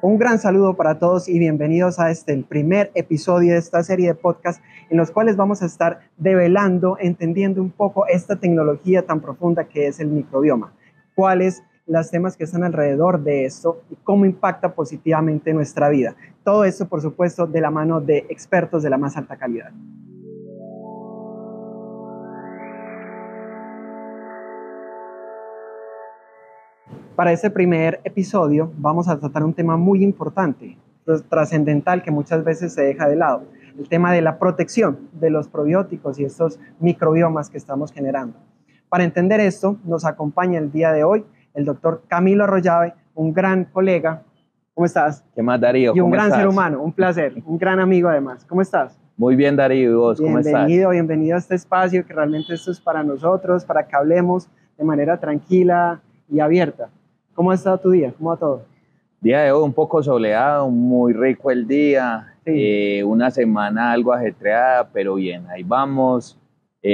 Un gran saludo para todos y bienvenidos a el primer episodio de esta serie de podcasts en los cuales vamos a estar develando, entendiendo un poco esta tecnología tan profunda que es el microbioma. Cuáles los temas que están alrededor de esto y cómo impacta positivamente nuestra vida. Todo esto, por supuesto, de la mano de expertos de la más alta calidad. Para este primer episodio vamos a tratar un tema muy importante, trascendental, que muchas veces se deja de lado, el tema de la protección de los probióticos y estos microbiomas que estamos generando. Para entender esto, nos acompaña el día de hoy el doctor Camilo Arroyave, un gran colega. ¿Cómo estás? ¿Qué más, Darío? Y un gran ser humano, un placer, un gran amigo además. ¿Cómo estás? Muy bien, Darío, ¿y vos cómo estás? Bienvenido a este espacio, que realmente esto es para nosotros, para que hablemos de manera tranquila y abierta. ¿Cómo ha estado tu día? ¿Cómo va todo? Día de hoy un poco soleado, muy rico el día, sí. Una semana algo ajetreada, pero bien, ahí vamos,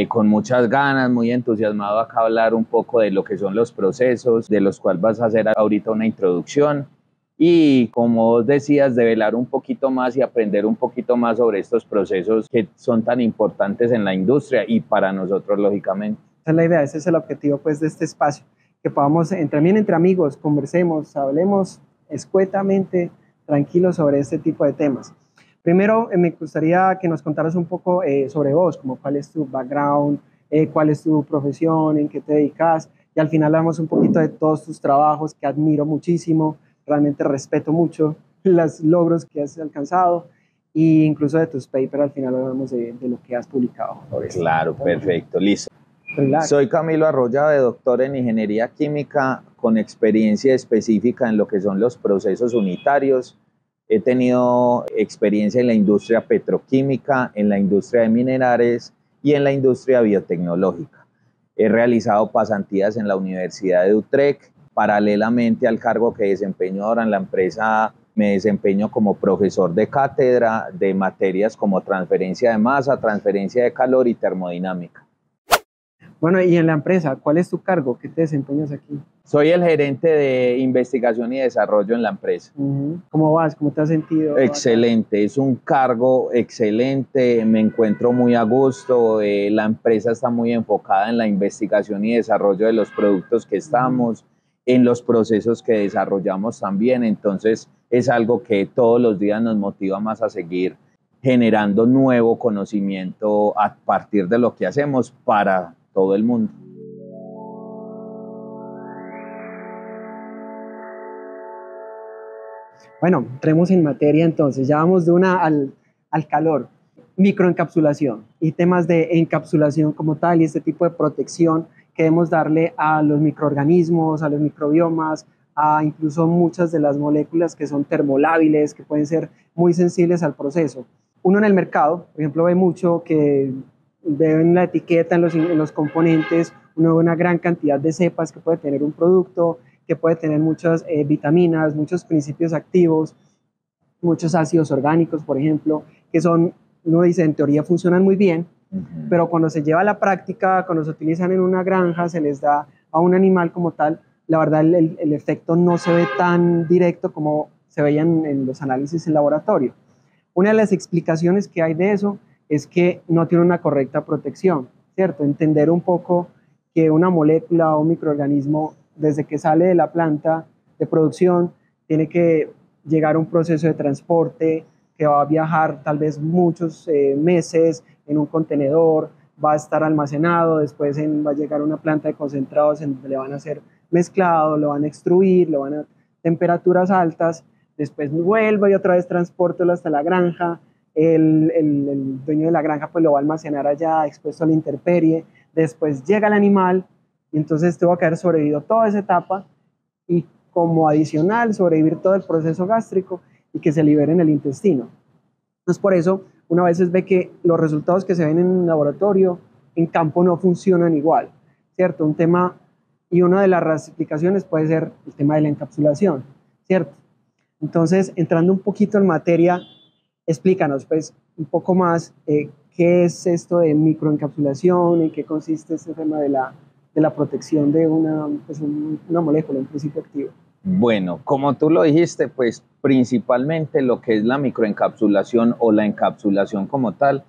con muchas ganas, muy entusiasmado acá a hablar un poco de lo que son los procesos, de los cuales vas a hacer ahorita una introducción, y como vos decías, develar un poquito más y aprender un poquito más sobre estos procesos que son tan importantes en la industria y para nosotros, lógicamente. Esa es la idea, ese es el objetivo pues de este espacio, que podamos también entre amigos conversemos, hablemos escuetamente, tranquilos sobre este tipo de temas. Primero, me gustaría que nos contaras un poco sobre vos, como cuál es tu background, cuál es tu profesión, en qué te dedicas, y al final hablamos un poquito de todos tus trabajos que admiro muchísimo, realmente respeto mucho los logros que has alcanzado, e incluso de tus papers, al final hablamos de lo que has publicado. Claro, perfecto, listo. Relax. Soy Camilo Arroyave, doctor en Ingeniería Química con experiencia específica en lo que son los procesos unitarios. He tenido experiencia en la industria petroquímica, en la industria de minerales y en la industria biotecnológica. He realizado pasantías en la Universidad de Utrecht. Paralelamente al cargo que desempeño ahora en la empresa, me desempeño como profesor de cátedra de materias como transferencia de masa, transferencia de calor y termodinámica. Bueno, y en la empresa, ¿cuál es tu cargo? ¿Qué te desempeñas aquí? Soy el gerente de investigación y desarrollo en la empresa. ¿Cómo vas? ¿Cómo te has sentido? Excelente, es un cargo excelente, me encuentro muy a gusto, la empresa está muy enfocada en la investigación y desarrollo de los productos que estamos, en los procesos que desarrollamos también, entonces es algo que todos los días nos motiva más a seguir generando nuevo conocimiento a partir de lo que hacemos para todo el mundo. Bueno, entremos en materia entonces, ya vamos de una al calor. Microencapsulación y temas de encapsulación como tal y este tipo de protección que debemos darle a los microorganismos, a los microbiomas, a incluso muchas de las moléculas que son termolábiles, que pueden ser muy sensibles al proceso. Uno en el mercado, por ejemplo, ve mucho que ven la etiqueta en los componentes, uno ve una gran cantidad de cepas que puede tener un producto, que puede tener muchas vitaminas, muchos principios activos, muchos ácidos orgánicos, por ejemplo, que son, uno dice, en teoría funcionan muy bien, pero cuando se lleva a la práctica, cuando se utilizan en una granja, se les da a un animal como tal, la verdad el efecto no se ve tan directo como se veía en los análisis en laboratorio. Una de las explicaciones que hay de eso es que no tiene una correcta protección, ¿cierto? Entender un poco que una molécula o un microorganismo, desde que sale de la planta de producción, tiene que llegar a un proceso de transporte que va a viajar tal vez muchos meses en un contenedor, va a estar almacenado, después va a llegar a una planta de concentrados en donde le van a hacer mezclado, lo van a extruir, lo van a temperaturas altas, después vuelve y otra vez transportarlo hasta la granja, el dueño de la granja pues lo va a almacenar allá expuesto a la intemperie, después llega el animal y entonces tuvo que haber sobrevivido toda esa etapa y como adicional sobrevivir todo el proceso gástrico y que se libere en el intestino. Entonces por eso uno a veces ve que los resultados que se ven en un laboratorio en campo no funcionan igual, ¿cierto? Un tema y una de las explicaciones puede ser el tema de la encapsulación, ¿cierto? Entonces entrando un poquito en materia, explícanos pues un poco más qué es esto de microencapsulación, en qué consiste este tema de la protección de una molécula, un principio activo. Bueno, como tú lo dijiste, pues principalmente lo que es la microencapsulación o la encapsulación como tal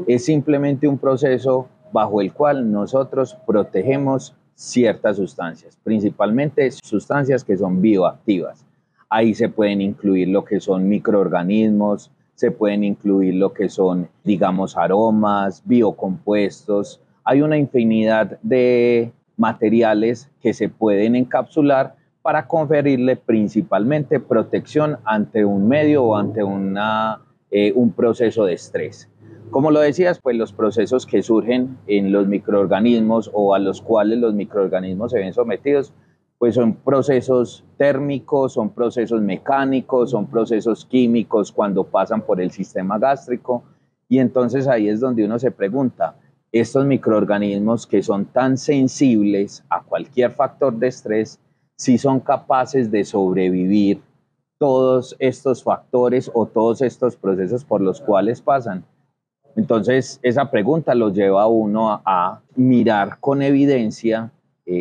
es simplemente un proceso bajo el cual nosotros protegemos ciertas sustancias, principalmente sustancias que son bioactivas. Ahí se pueden incluir lo que son microorganismos, se pueden incluir lo que son, digamos, aromas, biocompuestos. Hay una infinidad de materiales que se pueden encapsular para conferirle principalmente protección ante un medio o ante un proceso de estrés. Como lo decías, pues los procesos que surgen en los microorganismos o a los cuales los microorganismos se ven sometidos, pues son procesos térmicos, son procesos mecánicos, son procesos químicos cuando pasan por el sistema gástrico. Y entonces ahí es donde uno se pregunta, estos microorganismos que son tan sensibles a cualquier factor de estrés, si son capaces de sobrevivir todos estos factores o todos estos procesos por los cuales pasan. Entonces, esa pregunta lo lleva a uno a mirar con evidencia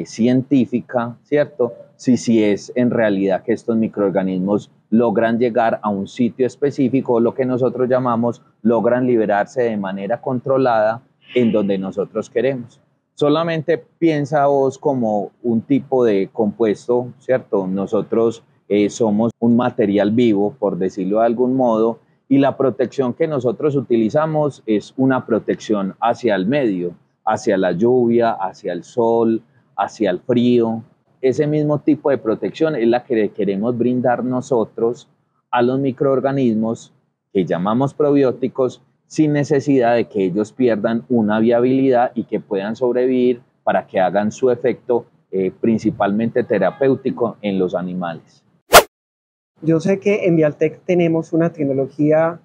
científica, ¿cierto? Si es en realidad que estos microorganismos logran llegar a un sitio específico, lo que nosotros llamamos, logran liberarse de manera controlada en donde nosotros queremos. Solamente piensa vos como un tipo de compuesto, ¿cierto? Nosotros somos un material vivo, por decirlo de algún modo, y la protección que nosotros utilizamos es una protección hacia el medio, hacia la lluvia, hacia el sol, hacia el frío. Ese mismo tipo de protección es la que queremos brindar nosotros a los microorganismos que llamamos probióticos, sin necesidad de que ellos pierdan una viabilidad y que puedan sobrevivir para que hagan su efecto principalmente terapéutico en los animales. Yo sé que en Vialtec tenemos una tecnología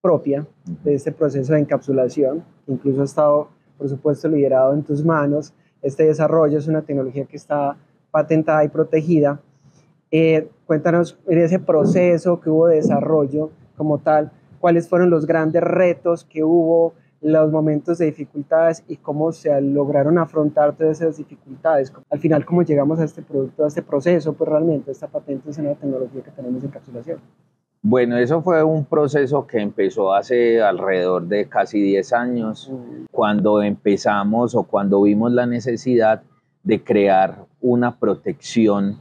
propia de este proceso de encapsulación, que incluso ha estado, por supuesto, liderado en tus manos. Este desarrollo es una tecnología que está patentada y protegida. Cuéntanos en ese proceso que hubo de desarrollo como tal, cuáles fueron los grandes retos que hubo, los momentos de dificultades y cómo se lograron afrontar todas esas dificultades. Al final, cómo llegamos a este producto, a este proceso, pues realmente esta patente es una tecnología que tenemos en encapsulación. Bueno, eso fue un proceso que empezó hace alrededor de casi 10 años, cuando empezamos o cuando vimos la necesidad de crear una protección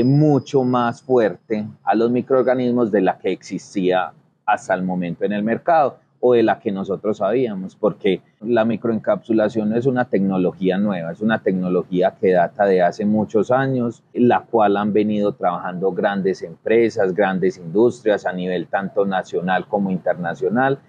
mucho más fuerte a los microorganismos de la que existía hasta el momento en el mercado o de la que nosotros sabíamos, porque la microencapsulación no es una tecnología nueva, es una tecnología que data de hace muchos años, la cual han venido trabajando grandes empresas, grandes industrias a nivel tanto nacional como internacional,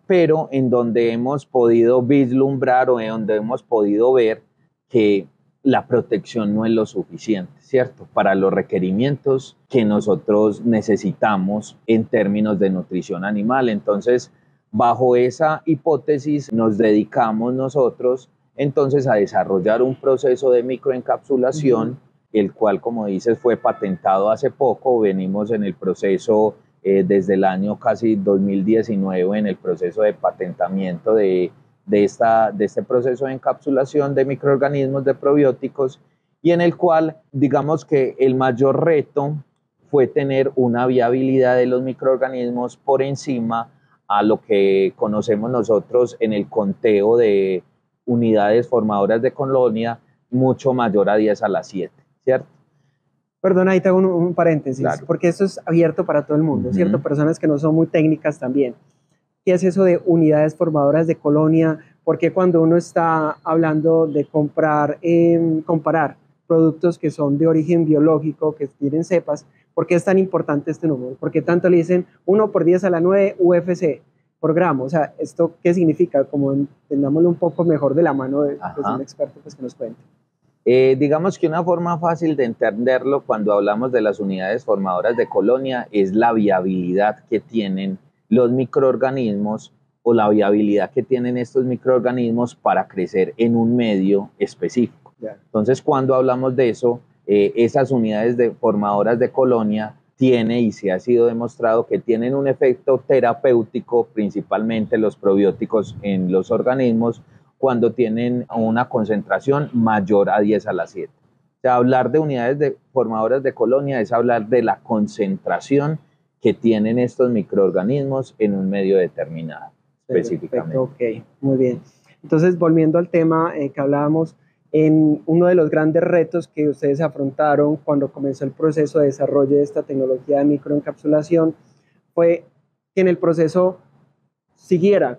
pero en donde hemos podido vislumbrar o en donde hemos podido ver que la protección no es lo suficiente, ¿cierto? Para los requerimientos que nosotros necesitamos en términos de nutrición animal. Entonces, bajo esa hipótesis nos dedicamos nosotros entonces a desarrollar un proceso de microencapsulación, el cual, como dices, fue patentado hace poco. Venimos en el proceso desde el año casi 2019 en el proceso de patentamiento de este proceso de encapsulación de microorganismos de probióticos, y en el cual digamos que el mayor reto fue tener una viabilidad de los microorganismos por encima a lo que conocemos nosotros en el conteo de unidades formadoras de colonia mucho mayor a 10 a la 7, ¿cierto? Perdona, ahí te hago un paréntesis, Claro. porque esto es abierto para todo el mundo, ¿cierto? Personas que no son muy técnicas también. ¿Qué es eso de unidades formadoras de colonia? Porque cuando uno está hablando de comparar productos que son de origen biológico, que tienen cepas, ¿por qué es tan importante este número? ¿Por qué tanto le dicen 1 por 10 a la 9 UFC por gramo? O sea, ¿esto qué significa? Como entendámoslo un poco mejor de la mano de un experto pues, que nos cuente. Digamos que una forma fácil de entenderlo cuando hablamos de las unidades formadoras de colonia es la viabilidad que tienen los microorganismos o la viabilidad que tienen estos microorganismos para crecer en un medio específico. Yeah. Entonces, cuando hablamos de eso, esas unidades formadoras de colonia tiene y se ha sido demostrado que tienen un efecto terapéutico, principalmente los probióticos en los organismos, cuando tienen una concentración mayor a 10 a la 7. sea, hablar de formadoras de colonia es hablar de la concentración que tienen estos microorganismos en un medio determinado, específicamente. Perfecto, ok, muy bien. Entonces, volviendo al tema que hablábamos, en uno de los grandes retos que ustedes afrontaron cuando comenzó el proceso de desarrollo de esta tecnología de microencapsulación fue que en el proceso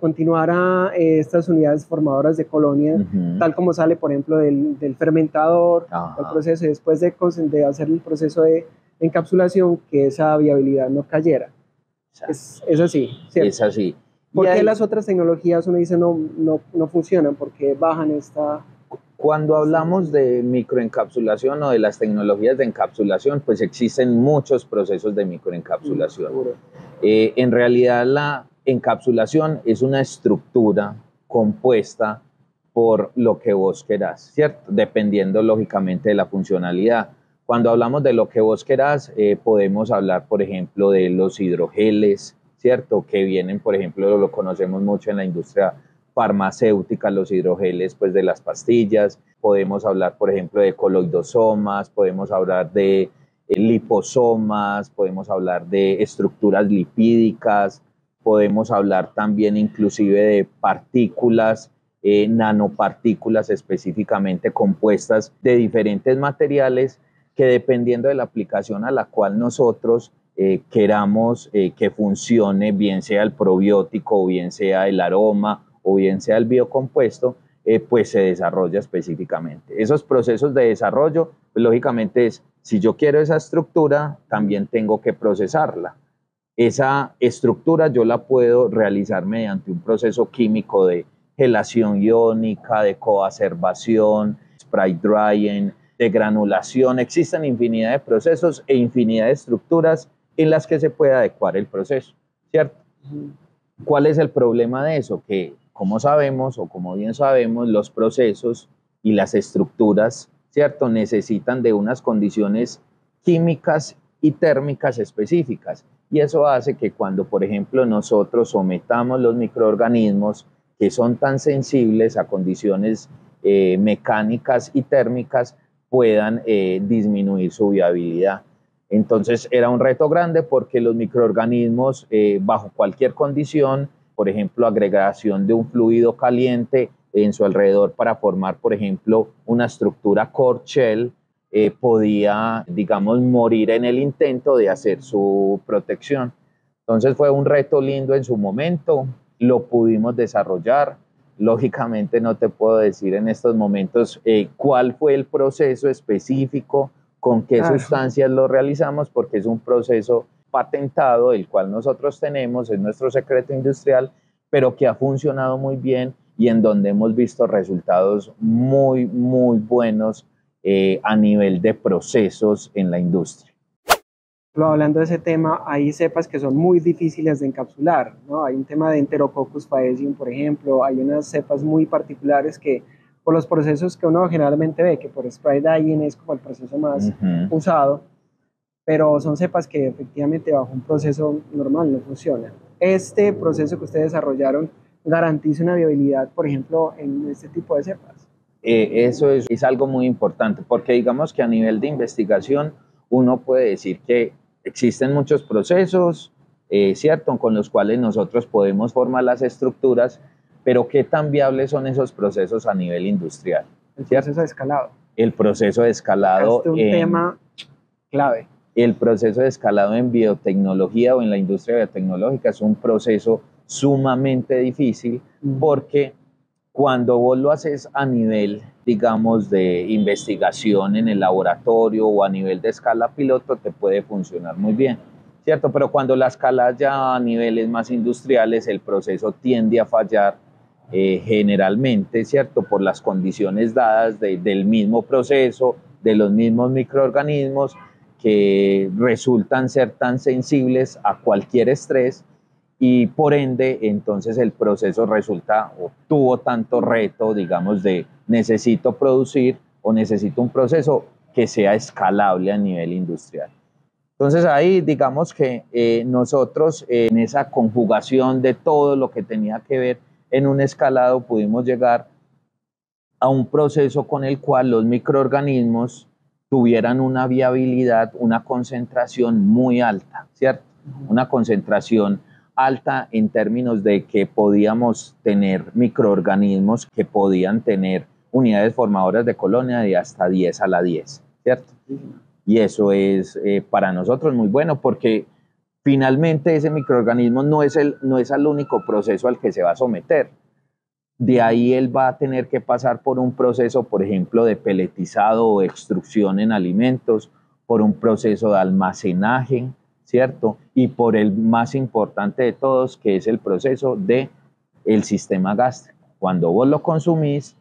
continuara estas unidades formadoras de colonia, tal como sale, por ejemplo, del fermentador, el proceso, y después de hacer el proceso de encapsulación, que esa viabilidad no cayera. Es así, ¿cierto? Es así. ¿Por qué las otras tecnologías uno dice no funcionan? ¿Por qué bajan esta...? Cuando hablamos de microencapsulación o de las tecnologías de encapsulación, pues existen muchos procesos de microencapsulación. En realidad la encapsulación es una estructura compuesta por lo que vos querás, ¿cierto? Dependiendo lógicamente de la funcionalidad. Cuando hablamos de lo que vos querás, podemos hablar, por ejemplo, de los hidrogeles, ¿cierto? Que vienen, por ejemplo, lo conocemos mucho en la industria farmacéutica, los hidrogeles pues de las pastillas. Podemos hablar, por ejemplo, de coloidosomas, podemos hablar de liposomas, podemos hablar de estructuras lipídicas, podemos hablar también inclusive de partículas, nanopartículas específicamente compuestas de diferentes materiales que, dependiendo de la aplicación a la cual nosotros queramos que funcione, bien sea el probiótico o bien sea el aroma o bien sea el biocompuesto, pues se desarrolla específicamente. Esos procesos de desarrollo, pues lógicamente si yo quiero esa estructura, también tengo que procesarla. Esa estructura yo la puedo realizar mediante un proceso químico de gelación iónica, de coacervación, spray drying, de granulación. Existen infinidad de procesos e infinidad de estructuras en las que se puede adecuar el proceso, ¿cierto? ¿Cuál es el problema de eso? Que, como sabemos, o como bien sabemos, los procesos y las estructuras, ¿cierto?, necesitan de unas condiciones químicas y térmicas específicas. Y eso hace que cuando, por ejemplo, nosotros sometamos los microorganismos que son tan sensibles a condiciones mecánicas y térmicas, puedan disminuir su viabilidad. Entonces era un reto grande porque los microorganismos bajo cualquier condición, por ejemplo, agregación de un fluido caliente en su alrededor para formar, por ejemplo, una estructura core shell, podía, digamos, morir en el intento de hacer su protección. Entonces fue un reto lindo en su momento, lo pudimos desarrollar. Lógicamente no te puedo decir en estos momentos cuál fue el proceso específico, con qué sustancias lo realizamos, porque es un proceso patentado, el cual nosotros tenemos, es nuestro secreto industrial, pero que ha funcionado muy bien y en donde hemos visto resultados muy, muy buenos a nivel de procesos en la industria. Hablando de ese tema, hay cepas que son muy difíciles de encapsular, ¿no? Hay un tema de Enterococcus faecium, por ejemplo, hay unas cepas muy particulares que por los procesos que uno generalmente ve, que por spray drying es como el proceso más usado, pero son cepas que efectivamente bajo un proceso normal no funcionan. Este proceso que ustedes desarrollaron garantiza una viabilidad, por ejemplo, en este tipo de cepas. Eso es algo muy importante, porque digamos que a nivel de investigación uno puede decir que existen muchos procesos, ¿cierto?, con los cuales nosotros podemos formar las estructuras, pero ¿qué tan viables son esos procesos a nivel industrial? El proceso de escalado. El proceso de escalado. Este es un tema clave. El proceso de escalado en biotecnología o en la industria biotecnológica es un proceso sumamente difícil porque cuando vos lo haces a nivel, digamos, de investigación en el laboratorio o a nivel de escala piloto, te puede funcionar muy bien, ¿cierto? Pero cuando la escala ya a niveles más industriales, el proceso tiende a fallar generalmente, ¿cierto? Por las condiciones dadas del mismo proceso, de los mismos microorganismos que resultan ser tan sensibles a cualquier estrés y por ende entonces el proceso resulta o tuvo tanto reto, digamos, de necesito producir o necesito un proceso que sea escalable a nivel industrial. Entonces ahí digamos que nosotros en esa conjugación de todo lo que tenía que ver en un escalado pudimos llegar a un proceso con el cual los microorganismos tuvieran una viabilidad, una concentración muy alta, ¿cierto? Una concentración alta en términos de que podíamos tener microorganismos que podían tener unidades formadoras de colonia de hasta 10 a la 10, ¿cierto? Y eso es para nosotros muy bueno porque finalmente ese microorganismo no es el único proceso al que se va a someter. De ahí él va a tener que pasar por un proceso, por ejemplo, de peletizado o extrusión en alimentos, por un proceso de almacenaje, ¿cierto? Y por el más importante de todos, que es el proceso del sistema gástrico. Cuando vos lo consumís,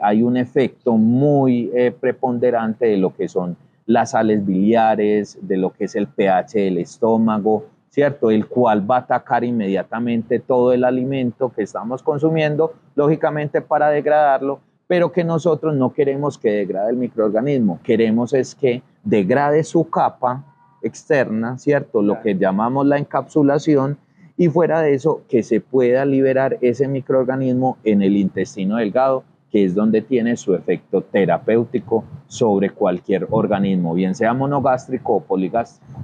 hay un efecto muy preponderante de lo que son las sales biliares, de lo que es el pH del estómago, ¿cierto? El cual va a atacar inmediatamente todo el alimento que estamos consumiendo, lógicamente para degradarlo, pero que nosotros no queremos que degrade el microorganismo, queremos es que degrade su capa externa, ¿cierto? Lo que llamamos la encapsulación, y fuera de eso, que se pueda liberar ese microorganismo en el intestino delgado, que es donde tiene su efecto terapéutico sobre cualquier organismo, bien sea monogástrico o poligástrico.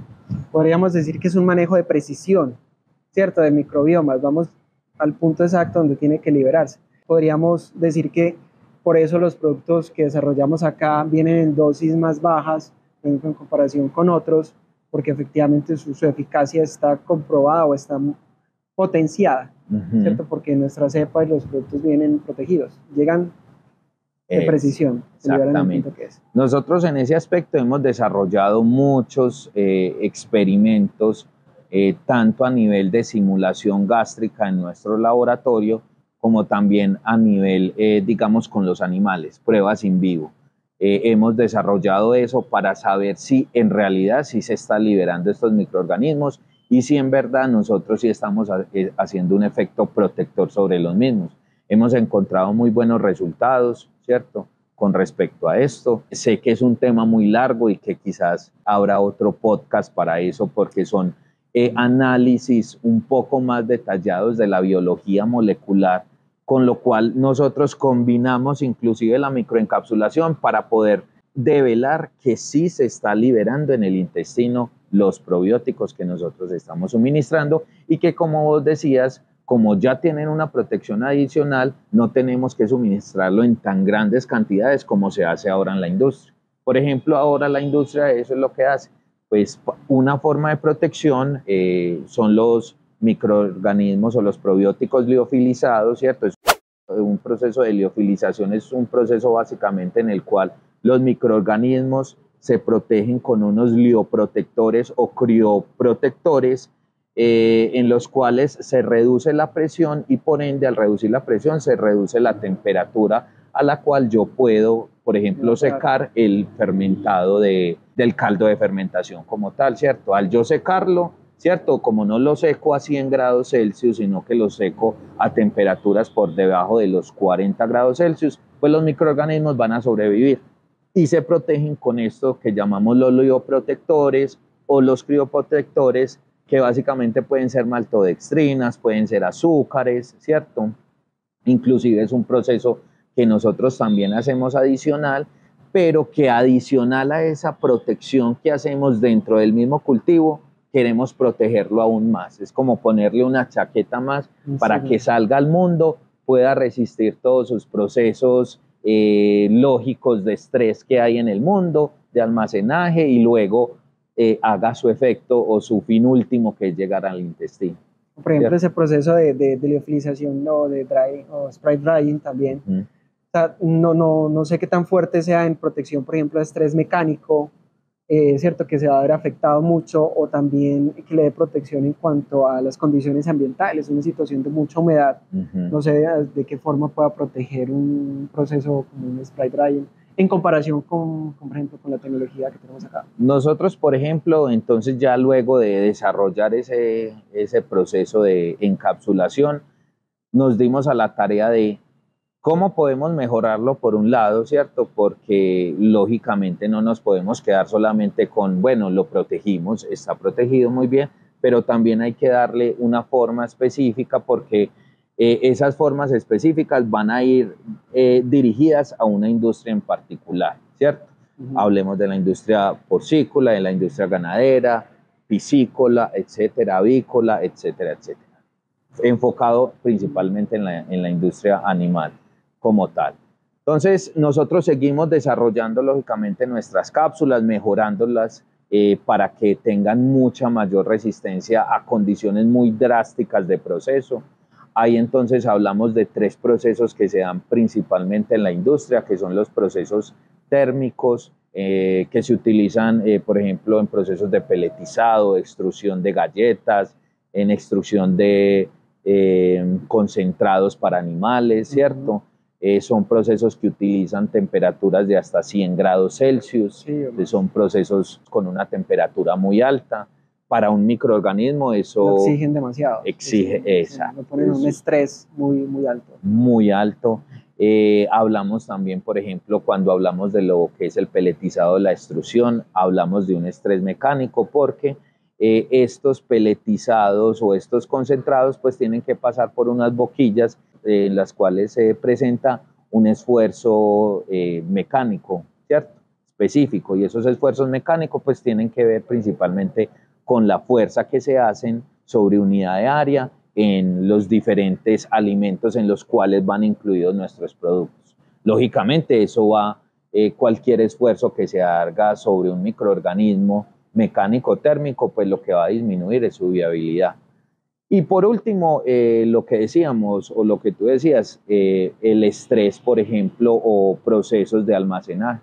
Podríamos decir que es un manejo de precisión, ¿cierto? De microbiomas. Vamos al punto exacto donde tiene que liberarse. Podríamos decir que por eso los productos que desarrollamos acá vienen en dosis más bajas en comparación con otros, porque efectivamente su eficacia está comprobada o está potenciada, ¿cierto? Porque nuestra cepa y los productos vienen protegidos, llegan de precisión. Exactamente. Nosotros en ese aspecto hemos desarrollado muchos experimentos, tanto a nivel de simulación gástrica en nuestro laboratorio, como también a nivel, digamos, con los animales, pruebas in vivo. Hemos desarrollado eso para saber si en realidad sí se está liberando estos microorganismos y si en verdad nosotros sí estamos haciendo un efecto protector sobre los mismos. Hemos encontrado muy buenos resultados, ¿cierto? Con respecto a esto. Sé que es un tema muy largo y que quizás habrá otro podcast para eso porque son análisis un poco más detallados de la biología molecular, con lo cual nosotros combinamos inclusive la microencapsulación para poder develar que sí se está liberando en el intestino los probióticos que nosotros estamos suministrando y que, como vos decías, como ya tienen una protección adicional, no tenemos que suministrarlo en tan grandes cantidades como se hace ahora en la industria. Por ejemplo, ahora la industria eso es lo que hace. Pues una forma de protección son los microorganismos o los probióticos liofilizados, ¿cierto? Es un proceso de liofilización, es un proceso básicamente en el cual los microorganismos se protegen con unos lioprotectores o crioprotectores en los cuales se reduce la presión y por ende al reducir la presión se reduce la temperatura a la cual yo puedo, por ejemplo, secar el fermentado del caldo de fermentación como tal, ¿cierto? Al yo secarlo, ¿cierto? Como no lo seco a 100 grados Celsius, sino que lo seco a temperaturas por debajo de los 40 grados Celsius, pues los microorganismos van a sobrevivir y se protegen con esto que llamamos los lioprotectores o los crioprotectores, que básicamente pueden ser maltodextrinas, pueden ser azúcares, ¿cierto? Inclusive es un proceso que nosotros también hacemos adicional, pero que adicional a esa protección que hacemos dentro del mismo cultivo, queremos protegerlo aún más. Es como ponerle una chaqueta más para que salga al mundo, pueda resistir todos sus procesos lógicos de estrés que hay en el mundo, de almacenaje y luego haga su efecto o su fin último, que es llegar al intestino. Por ejemplo, ese proceso de liofilización o de dry, o spray drying también. O sea, no sé qué tan fuerte sea en protección, por ejemplo, de estrés mecánico, ¿cierto? Que se va a ver afectado mucho, o también que le dé protección en cuanto a las condiciones ambientales, una situación de mucha humedad. No sé de qué forma pueda proteger un proceso como un spray drying en comparación con, por ejemplo, con la tecnología que tenemos acá. Nosotros, por ejemplo, entonces ya luego de desarrollar ese proceso de encapsulación, nos dimos a la tarea de cómo podemos mejorarlo por un lado, ¿cierto? Porque lógicamente no nos podemos quedar solamente con, bueno, lo protegimos, está protegido muy bien, pero también hay que darle una forma específica porque esas formas específicas van a ir dirigidas a una industria en particular, ¿cierto? Hablemos de la industria porcícola, de la industria ganadera, piscícola, etcétera, avícola, etcétera, etcétera. Enfocado principalmente en la industria animal como tal. Entonces, nosotros seguimos desarrollando lógicamente nuestras cápsulas, mejorándolas para que tengan mucha mayor resistencia a condiciones muy drásticas de proceso. Ahí entonces hablamos de 3 procesos que se dan principalmente en la industria, que son los procesos térmicos, que se utilizan, por ejemplo, en procesos de peletizado, extrusión de galletas, en extrusión de concentrados para animales, ¿cierto? Son procesos que utilizan temperaturas de hasta 100 grados Celsius, son procesos con una temperatura muy alta. Para un microorganismo eso... Lo exigen demasiado. Exige, exacto. Lo ponen un estrés muy, muy alto. Muy alto. Hablamos también, por ejemplo, cuando hablamos de lo que es el peletizado de la extrusión, hablamos de un estrés mecánico porque estos peletizados o estos concentrados pues tienen que pasar por unas boquillas en las cuales se presenta un esfuerzo mecánico, ¿cierto? Específico, y esos esfuerzos mecánicos pues tienen que ver principalmente con la fuerza que se hacen sobre unidad de área en los diferentes alimentos en los cuales van incluidos nuestros productos. Lógicamente eso va, cualquier esfuerzo que se haga sobre un microorganismo mecánico térmico, pues lo que va a disminuir es su viabilidad. Y por último, lo que decíamos, o lo que tú decías, el estrés, por ejemplo, o procesos de almacenaje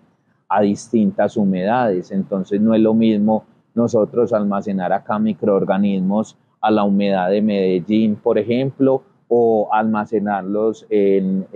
a distintas humedades. Entonces no es lo mismo nosotros almacenar acá microorganismos a la humedad de Medellín, por ejemplo, o almacenarlos en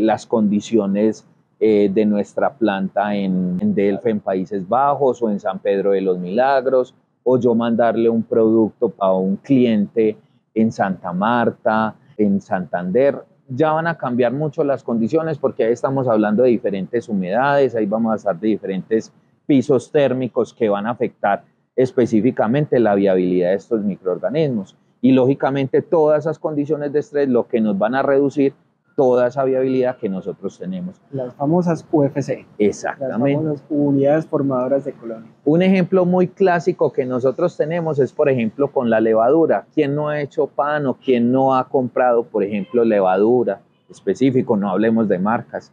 las condiciones de nuestra planta en Delft, en Países Bajos, o en San Pedro de los Milagros, o yo mandarle un producto a un cliente en Santa Marta, en Santander. Ya van a cambiar mucho las condiciones porque ahí estamos hablando de diferentes humedades, ahí vamos a estar de diferentes pisos térmicos que van a afectar específicamente la viabilidad de estos microorganismos. Y lógicamente todas esas condiciones de estrés lo que nos van a reducir toda esa viabilidad que nosotros tenemos. Las famosas UFC. Exactamente. Las famosas unidades formadoras de colonia. Un ejemplo muy clásico que nosotros tenemos es, por ejemplo, con la levadura. ¿Quién no ha hecho pan o quién no ha comprado, por ejemplo, levadura específico? No hablemos de marcas.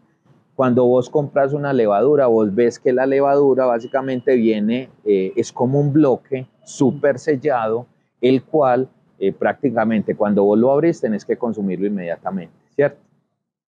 Cuando vos compras una levadura, vos ves que la levadura básicamente viene, es como un bloque súper sellado, el cual prácticamente cuando vos lo abrís tenés que consumirlo inmediatamente, ¿cierto?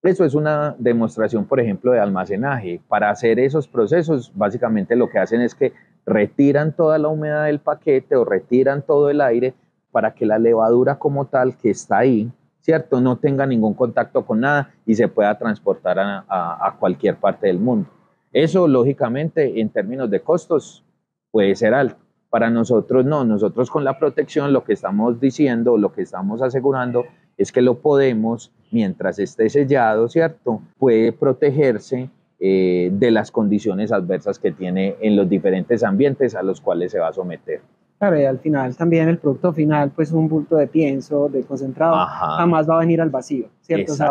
Eso es una demostración, por ejemplo, de almacenaje. Para hacer esos procesos, básicamente lo que hacen es que retiran toda la humedad del paquete o retiran todo el aire para que la levadura como tal que está ahí, ¿cierto?, no tenga ningún contacto con nada y se pueda transportar a cualquier parte del mundo. Eso, lógicamente, en términos de costos, puede ser alto. Para nosotros no, nosotros con la protección lo que estamos diciendo, lo que estamos asegurando es que lo podemos, mientras esté sellado, ¿cierto?, puede protegerse de las condiciones adversas que tiene en los diferentes ambientes a los cuales se va a someter. Claro, y al final también el producto final, pues un bulto de pienso, de concentrado, Ajá, jamás va a venir al vacío, ¿cierto? O sea,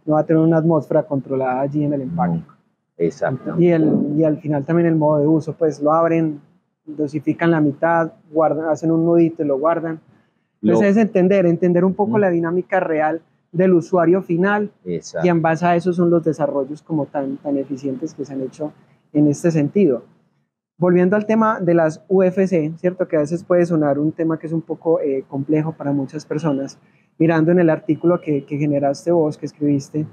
no va a tener una atmósfera controlada allí en el empaque. No, exactamente. Y al final también el modo de uso, pues lo abren, dosifican la mitad, guardan, hacen un nudito y lo guardan. Entonces es entender un poco la dinámica real del usuario final. Exacto. Y en base a eso son los desarrollos como tan eficientes que se han hecho en este sentido. Volviendo al tema de las UFC, ¿cierto? Que a veces puede sonar un tema que es un poco complejo para muchas personas. Mirando en el artículo que generaste vos, que escribiste,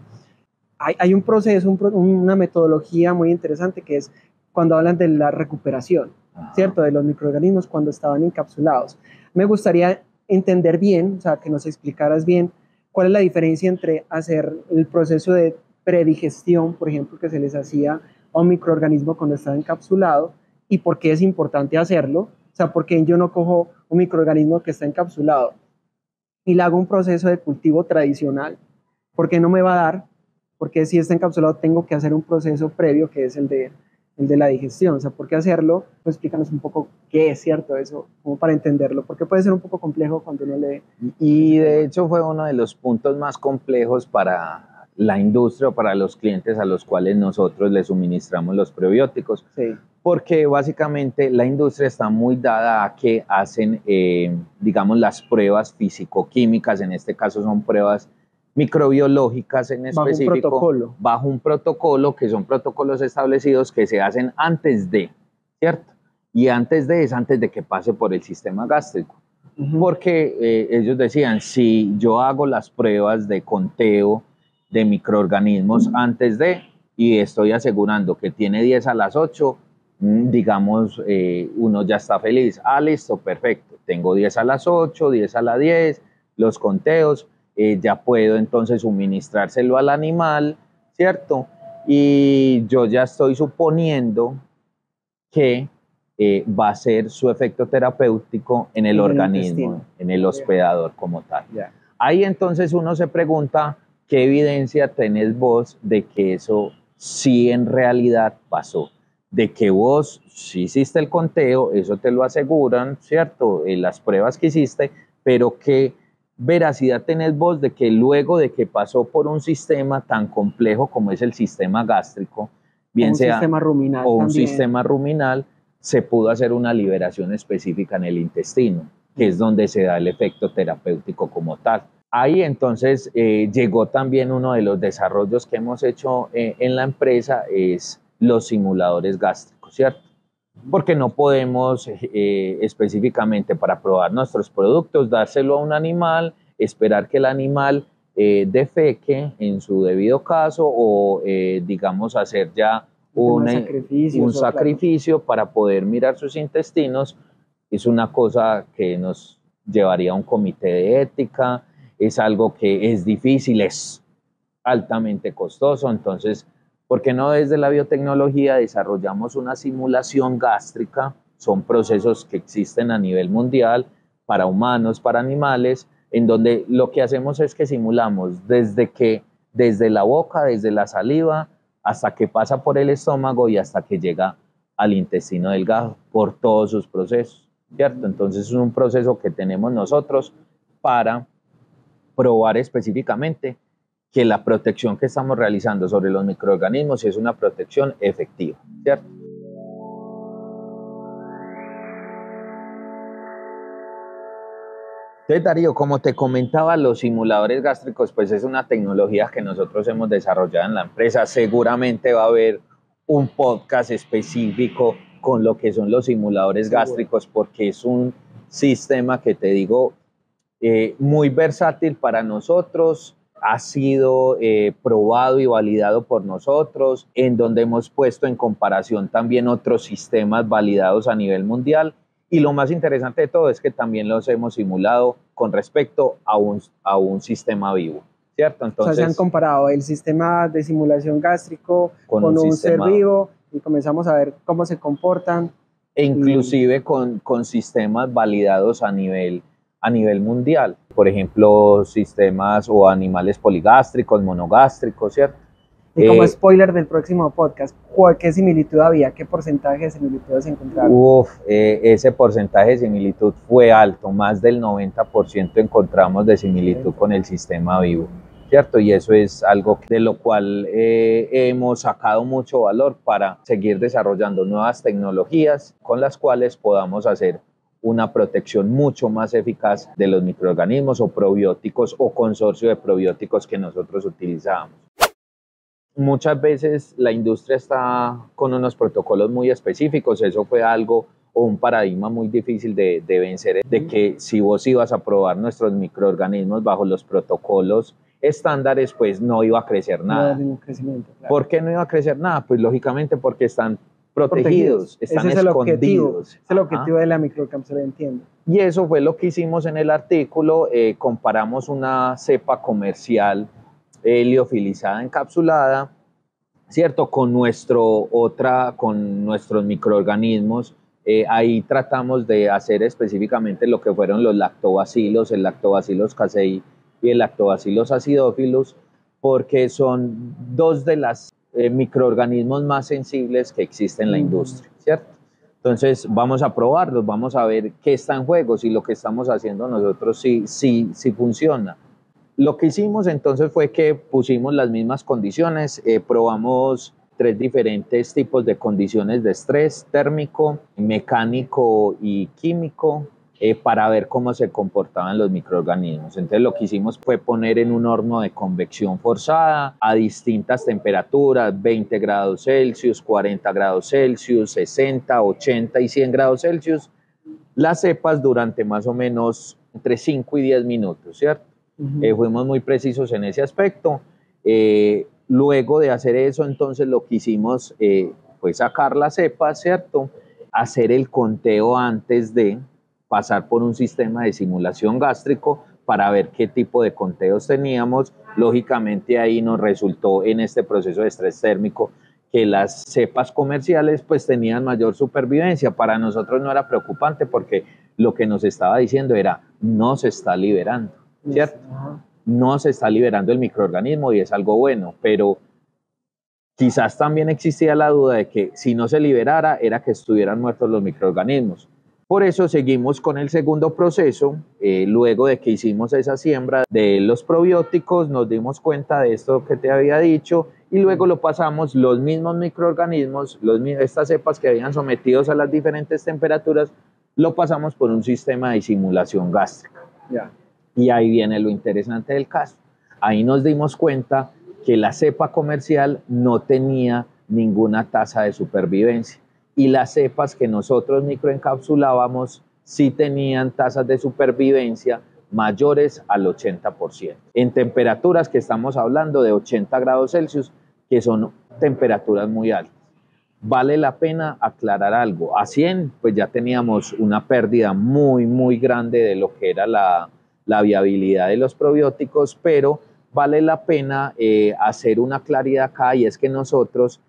hay un proceso, una metodología muy interesante que es cuando hablan de la recuperación, ¿cierto? De los microorganismos cuando estaban encapsulados. Me gustaría entender bien, o sea, que nos explicaras bien cuál es la diferencia entre hacer el proceso de predigestión, por ejemplo, que se les hacía a un microorganismo cuando estaba encapsulado, y por qué es importante hacerlo. O sea, por qué yo no cojo un microorganismo que está encapsulado y le hago un proceso de cultivo tradicional, ¿por qué no me va a dar? Porque si está encapsulado tengo que hacer un proceso previo que es el de la digestión. O sea, ¿por qué hacerlo? Pues explícanos un poco qué es, ¿cierto? Eso, como para entenderlo, porque puede ser un poco complejo cuando uno lee. Y de hecho fue uno de los puntos más complejos para la industria o para los clientes a los cuales nosotros les suministramos los prebióticos. Sí. Porque básicamente la industria está muy dada a que hacen, digamos, las pruebas físico-químicas, en este caso son pruebas microbiológicas en específico, bajo un protocolo, que son protocolos establecidos que se hacen antes de, ¿cierto? Y antes de es antes de que pase por el sistema gástrico. Porque ellos decían, si yo hago las pruebas de conteo de microorganismos antes de, y estoy asegurando que tiene 10 a las 8, digamos, uno ya está feliz. Ah, listo, perfecto. Tengo 10 a las 8, 10 a las 10, los conteos, ya puedo entonces suministrárselo al animal, ¿cierto? Y yo ya estoy suponiendo que va a ser su efecto terapéutico en el organismo, en el hospedador como tal. Yeah. Ahí entonces uno se pregunta, ¿qué evidencia tenés vos de que eso sí en realidad pasó? De que vos, si hiciste el conteo, eso te lo aseguran, ¿cierto? Las pruebas que hiciste, pero ¿qué veracidad tenés vos de que luego de que pasó por un sistema tan complejo como es el sistema gástrico, bien sea sistema ruminal o un también. sistema ruminal, se pudo hacer una liberación específica en el intestino, que es donde se da el efecto terapéutico como tal? Ahí entonces llegó también uno de los desarrollos que hemos hecho en la empresa, es los simuladores gástricos, ¿cierto? Porque no podemos específicamente para probar nuestros productos dárselo a un animal, esperar que el animal defeque en su debido caso o digamos hacer ya un sacrificio para poder mirar sus intestinos. Es una cosa que nos llevaría a un comité de ética, es algo que es difícil, es altamente costoso. Entonces, ¿por qué no desde la biotecnología desarrollamos una simulación gástrica? Son procesos que existen a nivel mundial para humanos, para animales, en donde lo que hacemos es que simulamos desde la boca, desde la saliva, hasta que pasa por el estómago y hasta que llega al intestino delgado, por todos sus procesos, ¿cierto? Entonces es un proceso que tenemos nosotros para probar específicamente que la protección que estamos realizando sobre los microorganismos es una protección efectiva, ¿cierto? Entonces, Darío, como te comentaba, los simuladores gástricos, pues es una tecnología que nosotros hemos desarrollado en la empresa. Seguramente va a haber un podcast específico con lo que son los simuladores gástricos, porque es un sistema que te digo, muy versátil para nosotros. Ha sido probado y validado por nosotros, en donde hemos puesto en comparación también otros sistemas validados a nivel mundial. Y lo más interesante de todo es que también los hemos simulado con respecto a un sistema vivo, ¿cierto? Entonces, o sea, se han comparado el sistema de simulación gástrico con un ser vivo y comenzamos a ver cómo se comportan. E inclusive con sistemas validados a nivel mundial. Por ejemplo, sistemas o animales poligástricos, monogástricos, ¿cierto? Y como spoiler del próximo podcast, ¿qué similitud había? ¿Qué porcentaje de similitudes encontraron? Ese porcentaje de similitud fue alto, más del 90% encontramos de similitud con el sistema vivo, ¿cierto? Y eso es algo de lo cual hemos sacado mucho valor para seguir desarrollando nuevas tecnologías con las cuales podamos hacer una protección mucho más eficaz de los microorganismos o probióticos o consorcio de probióticos que nosotros utilizamos. Muchas veces la industria está con unos protocolos muy específicos. Eso fue algo o un paradigma muy difícil de vencer, de que si vos ibas a probar nuestros microorganismos bajo los protocolos estándares, pues no iba a crecer nada. No, crecimiento, claro. ¿Por qué no iba a crecer nada? Pues lógicamente porque están protegidos, están escondidos. Ese es el objetivo de la microcápsula, entiendo. Y eso fue lo que hicimos en el artículo. Comparamos una cepa comercial liofilizada encapsulada, ¿cierto? Con nuestros microorganismos. Ahí tratamos de hacer específicamente lo que fueron los lactobacilos, el Lactobacillus casei y el Lactobacillus acidophilus, porque son dos de los microorganismos más sensibles que existen en la industria, ¿cierto? Entonces vamos a probarlos, vamos a ver qué está en juego, si lo que estamos haciendo nosotros sí funciona. Lo que hicimos entonces fue que pusimos las mismas condiciones, probamos 3 diferentes tipos de condiciones de estrés: térmico, mecánico y químico, para ver cómo se comportaban los microorganismos. Entonces lo que hicimos fue poner en un horno de convección forzada a distintas temperaturas: 20 grados Celsius, 40 grados Celsius, 60, 80 y 100 grados Celsius, las cepas durante más o menos entre 5 y 10 minutos, ¿cierto? Fuimos muy precisos en ese aspecto. Luego de hacer eso, entonces lo que hicimos fue sacar las cepas, ¿cierto? Hacer el conteo antes de pasar por un sistema de simulación gástrico para ver qué tipo de conteos teníamos. Lógicamente ahí nos resultó en este proceso de estrés térmico que las cepas comerciales pues tenían mayor supervivencia. Para nosotros no era preocupante porque lo que nos estaba diciendo era: no se está liberando, ¿cierto? No se está liberando el microorganismo y es algo bueno, pero quizás también existía la duda de que si no se liberara era que estuvieran muertos los microorganismos. Por eso seguimos con el segundo proceso. Luego de que hicimos esa siembra de los probióticos, nos dimos cuenta de esto que te había dicho y luego lo pasamos, los mismos microorganismos, estas cepas que habían sometidos a las diferentes temperaturas, lo pasamos por un sistema de simulación gástrica. Y ahí viene lo interesante del caso. Ahí nos dimos cuenta que la cepa comercial no tenía ninguna tasa de supervivencia y las cepas que nosotros microencapsulábamos sí tenían tasas de supervivencia mayores al 80%. En temperaturas que estamos hablando de 80 grados Celsius, que son temperaturas muy altas. Vale la pena aclarar algo. A 100, pues ya teníamos una pérdida muy, muy grande de lo que era la viabilidad de los probióticos, pero vale la pena hacer una claridad acá, y es que nosotros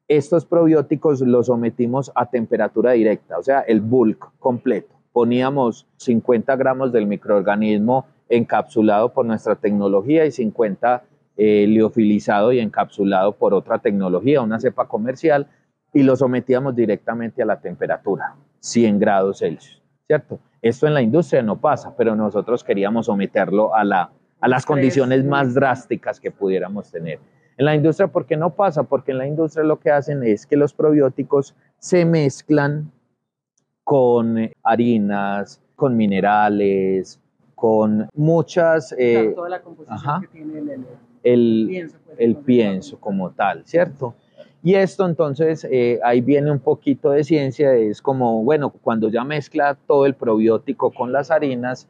estos probióticos los sometimos a temperatura directa, o sea, el bulk completo. Poníamos 50 gramos del microorganismo encapsulado por nuestra tecnología y 50 liofilizado y encapsulado por otra tecnología, una cepa comercial, y lo sometíamos directamente a la temperatura, 100 grados Celsius, ¿cierto? Esto en la industria no pasa, pero nosotros queríamos someterlo a las condiciones más drásticas que pudiéramos tener. En la industria, ¿por qué no pasa? Porque en la industria lo que hacen es que los probióticos se mezclan con harinas, con minerales, con muchas... Claro, toda la composición que tiene el pienso, pues, el pienso como tal, ¿cierto? Y esto entonces, ahí viene un poquito de ciencia, es como, bueno, cuando ya mezcla todo el probiótico con las harinas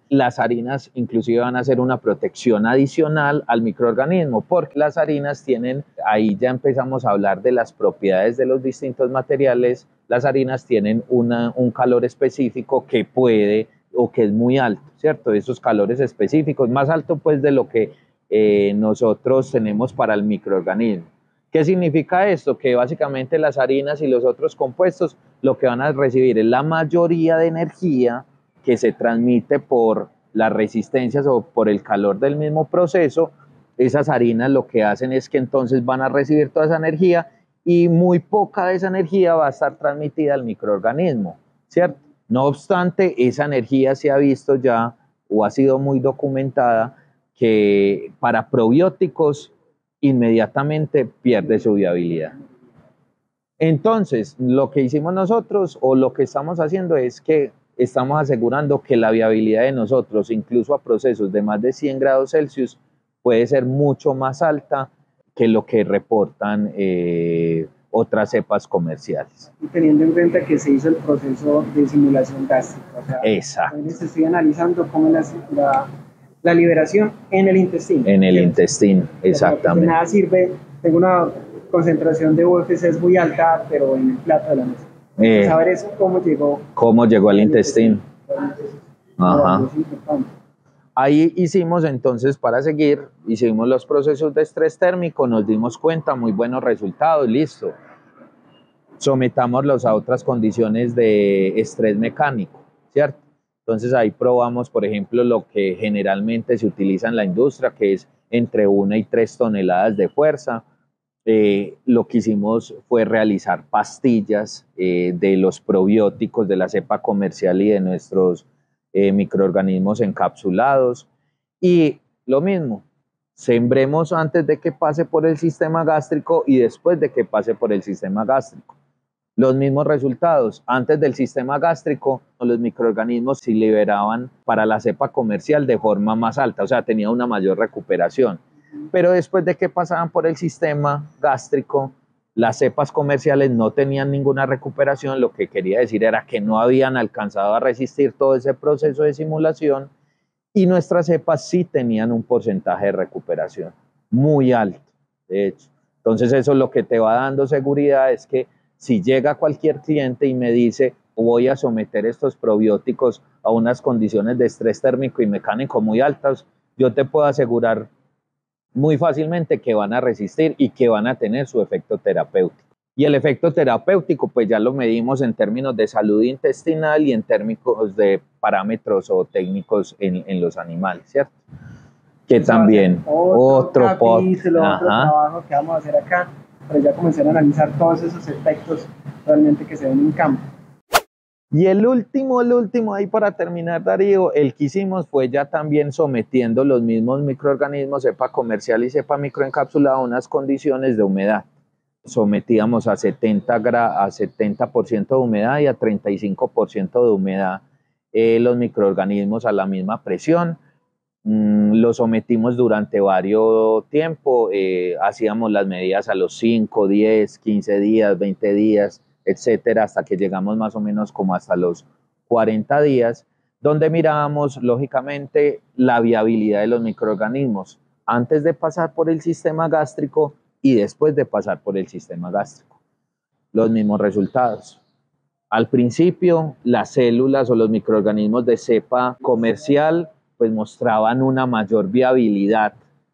inclusive van a hacer una protección adicional al microorganismo, porque las harinas tienen, ahí ya empezamos a hablar de las propiedades de los distintos materiales. Las harinas tienen un calor específico que puede, o que es muy alto, ¿cierto? Esos calores específicos, más alto pues de lo que nosotros tenemos para el microorganismo. ¿Qué significa esto? Que básicamente las harinas y los otros compuestos lo que van a recibir es la mayoría de energía que se transmite por las resistencias o por el calor del mismo proceso. Esas harinas lo que hacen es que entonces van a recibir toda esa energía y muy poca de esa energía va a estar transmitida al microorganismo, ¿cierto? No obstante, esa energía se ha visto ya o ha sido muy documentada que para probióticos inmediatamente pierde su viabilidad. Entonces, lo que hicimos nosotros o lo que estamos haciendo es que estamos asegurando que la viabilidad de nosotros, incluso a procesos de más de 100 grados Celsius, puede ser mucho más alta que lo que reportan otras cepas comerciales. Y teniendo en cuenta que se hizo el proceso de simulación gástrica, o sea, exacto. Estoy analizando cómo la liberación en el intestino. En el intestino, exactamente. De nada sirve, tengo una concentración de UFCs muy alta, pero en el plato de la mesa. Saber eso, cómo llegó al intestino. Ajá. Ahí hicimos entonces, para seguir, hicimos los procesos de estrés térmico, nos dimos cuenta, muy buenos resultados, listo. Sometámoslos a otras condiciones de estrés mecánico, ¿cierto? Entonces ahí probamos, por ejemplo, lo que generalmente se utiliza en la industria, que es entre 1 y 3 toneladas de fuerza. Lo que hicimos fue realizar pastillas de los probióticos de la cepa comercial y de nuestros microorganismos encapsulados. Y lo mismo, sembremos antes de que pase por el sistema gástrico y después de que pase por el sistema gástrico. Los mismos resultados. Antes del sistema gástrico, los microorganismos se liberaban para la cepa comercial de forma más alta, o sea, tenía una mayor recuperación. Pero después de que pasaban por el sistema gástrico, las cepas comerciales no tenían ninguna recuperación, lo que quería decir era que no habían alcanzado a resistir todo ese proceso de simulación, y nuestras cepas sí tenían un porcentaje de recuperación muy alto, de hecho. Entonces eso lo que te va dando seguridad es que si llega cualquier cliente y me dice voy a someter estos probióticos a unas condiciones de estrés térmico y mecánico muy altas, yo te puedo asegurar muy fácilmente que van a resistir y que van a tener su efecto terapéutico. Y el efecto terapéutico pues ya lo medimos en términos de salud intestinal y en términos de parámetros o técnicos en los animales, ¿cierto? Que eso también otro trabajo que vamos a hacer acá, pero ya comenzar a analizar todos esos efectos realmente que se ven en campo. Y el último ahí para terminar, Darío, el que hicimos fue ya también sometiendo los mismos microorganismos, cepa comercial y cepa microencapsulada, a unas condiciones de humedad. Sometíamos a 70% de humedad y a 35% de humedad los microorganismos a la misma presión. Lo sometimos durante varios tiempos, hacíamos las medidas a los 5, 10, 15 días, 20 días, etcétera, hasta que llegamos más o menos como hasta los 40 días, donde mirábamos lógicamente la viabilidad de los microorganismos antes de pasar por el sistema gástrico y después de pasar por el sistema gástrico. Los mismos resultados. Al principio, las células o los microorganismos de cepa comercial pues mostraban una mayor viabilidad,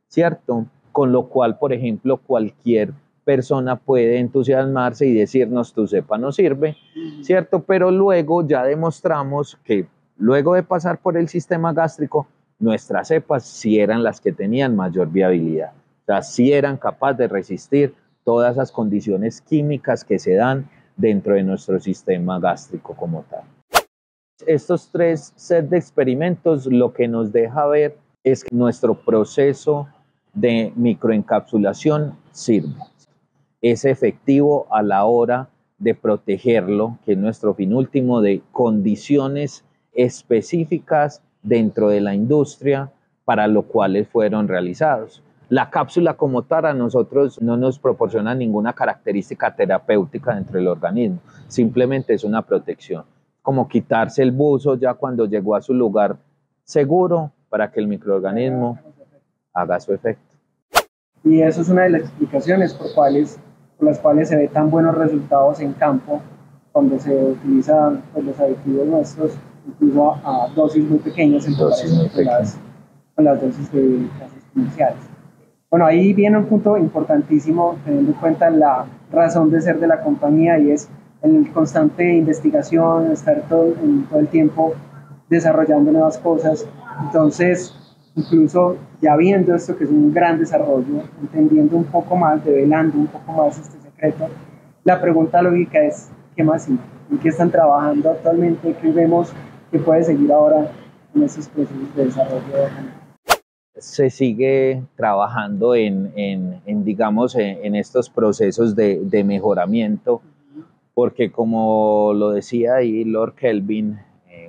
¿cierto? Con lo cual, por ejemplo, cualquier persona puede entusiasmarse y decirnos tu cepa no sirve, ¿cierto? Pero luego ya demostramos que luego de pasar por el sistema gástrico, nuestras cepas sí eran las que tenían mayor viabilidad, o sea, sí eran capaces de resistir todas esas condiciones químicas que se dan dentro de nuestro sistema gástrico como tal. Estos 3 sets de experimentos lo que nos deja ver es que nuestro proceso de microencapsulación sirve. Es efectivo a la hora de protegerlo, que es nuestro fin último, de condiciones específicas dentro de la industria para lo cuales fueron realizados. La cápsula como tal a nosotros no nos proporciona ninguna característica terapéutica dentro del organismo, simplemente es una protección, como quitarse el buzo ya cuando llegó a su lugar seguro para que el microorganismo haga su efecto. Y eso es una de las explicaciones por las cuales se ve tan buenos resultados en campo cuando se utilizan pues, los aditivos nuestros, incluso a dosis muy pequeñas en comparación con las dosis de clases comerciales. Bueno, ahí viene un punto importantísimo, teniendo en cuenta la razón de ser de la compañía, y es el constante investigación, estar todo el tiempo desarrollando nuevas cosas. Entonces, incluso ya viendo esto que es un gran desarrollo, entendiendo un poco más, develando un poco más este secreto, la pregunta lógica es, ¿qué más sigue? ¿En qué están trabajando actualmente? ¿Qué vemos que puede seguir ahora en estos procesos de desarrollo? Se sigue trabajando en estos procesos de mejoramiento, porque como lo decía ahí Lord Kelvin,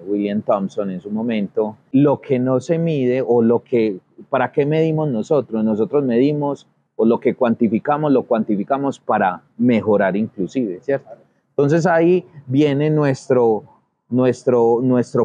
William Thomson en su momento, lo que no se mide o ¿para qué medimos nosotros? Nosotros medimos o lo que cuantificamos, lo cuantificamos para mejorar inclusive, ¿cierto? Entonces ahí viene nuestro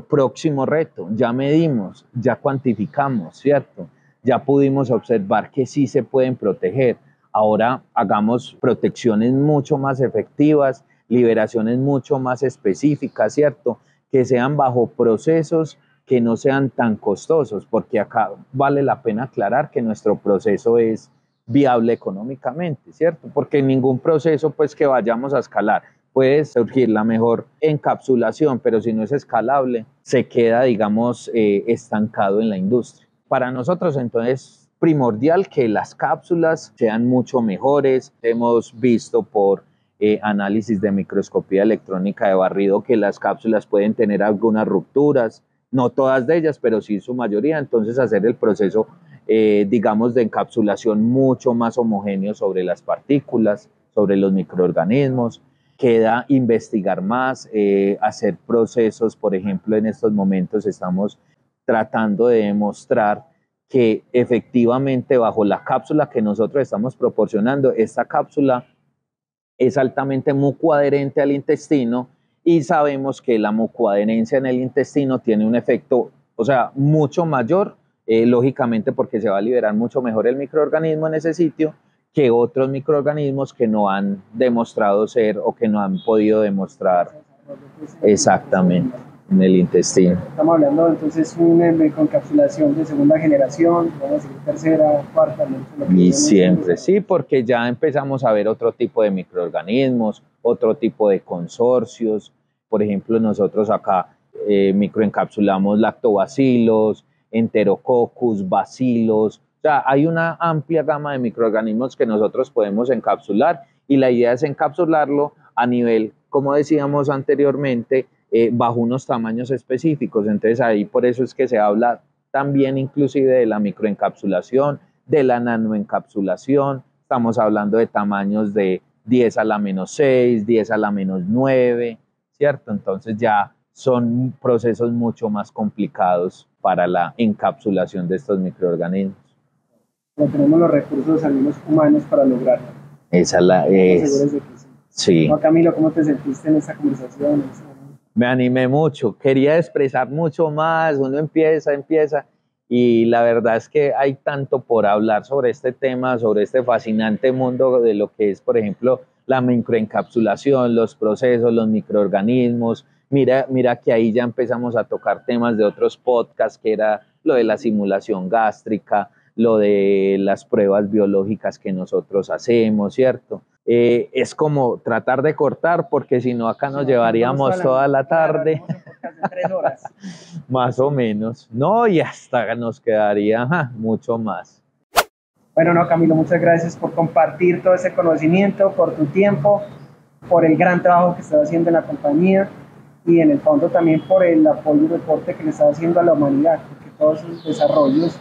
próximo reto. Ya medimos, ya cuantificamos, ¿cierto? Ya pudimos observar que sí se pueden proteger. Ahora hagamos protecciones mucho más efectivas, liberaciones mucho más específicas, ¿cierto? Que sean bajo procesos que no sean tan costosos, porque acá vale la pena aclarar que nuestro proceso es viable económicamente, ¿cierto? Porque en ningún proceso pues que vayamos a escalar puede surgir la mejor encapsulación, pero si no es escalable, se queda, digamos, estancado en la industria. Para nosotros, entonces, es primordial que las cápsulas sean mucho mejores. Hemos visto por análisis de microscopía electrónica de barrido que las cápsulas pueden tener algunas rupturas, no todas de ellas, pero sí su mayoría. Entonces, hacer el proceso digamos, de encapsulación mucho más homogéneo sobre las partículas, sobre los microorganismos. Queda investigar más, hacer procesos. Por ejemplo, en estos momentos estamos tratando de demostrar que efectivamente bajo la cápsula que nosotros estamos proporcionando, esta cápsula es altamente mucoadherente al intestino, y sabemos que la mucoadherencia en el intestino tiene un efecto, o sea, mucho mayor, lógicamente porque se va a liberar mucho mejor el microorganismo en ese sitio que otros microorganismos que no han demostrado ser o que no han podido demostrar exactamente en el intestino. Estamos hablando entonces de una microencapsulación de segunda generación, vamos a decir tercera, cuarta. Y siempre, sí, porque ya empezamos a ver otro tipo de microorganismos, otro tipo de consorcios. Por ejemplo, nosotros acá microencapsulamos lactobacilos, enterococcus, bacilos. O sea, hay una amplia gama de microorganismos que nosotros podemos encapsular, y la idea es encapsularlo a nivel, como decíamos anteriormente, bajo unos tamaños específicos. Entonces ahí por eso es que se habla también inclusive de la microencapsulación, de la nanoencapsulación. Estamos hablando de tamaños de 10 a la menos 6, 10 a la menos 9, ¿cierto? Entonces ya son procesos mucho más complicados para la encapsulación de estos microorganismos. No tenemos los recursos, al menos humanos, para lograrlo. Esa la es. Sí. No, Camilo, ¿cómo te sentiste en esta conversación? Me animé mucho, quería expresar mucho más, uno empieza, y la verdad es que hay tanto por hablar sobre este tema, sobre este fascinante mundo de lo que es, por ejemplo, la microencapsulación, los procesos, los microorganismos. Mira que ahí ya empezamos a tocar temas de otros podcasts, que era lo de la simulación gástrica, lo de las pruebas biológicas que nosotros hacemos, ¿cierto? Es como tratar de cortar, porque si no acá nos llevaríamos toda la tarde. Claro, 3 horas. Más o menos. No, y hasta nos quedaría mucho más. Bueno, no, Camilo, muchas gracias por compartir todo ese conocimiento, por tu tiempo, por el gran trabajo que estás haciendo en la compañía, y en el fondo también por el apoyo y reporte que le estás haciendo a la humanidad, porque todos esos desarrollos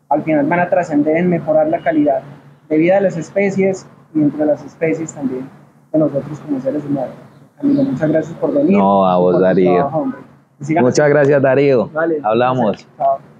al final van a trascender en mejorar la calidad de vida de las especies, y entre las especies también de nosotros como seres humanos. Camilo, muchas gracias por venir. No, a vos, Darío. Trabajo, muchas gracias, Darío. Vale, hablamos. Chao.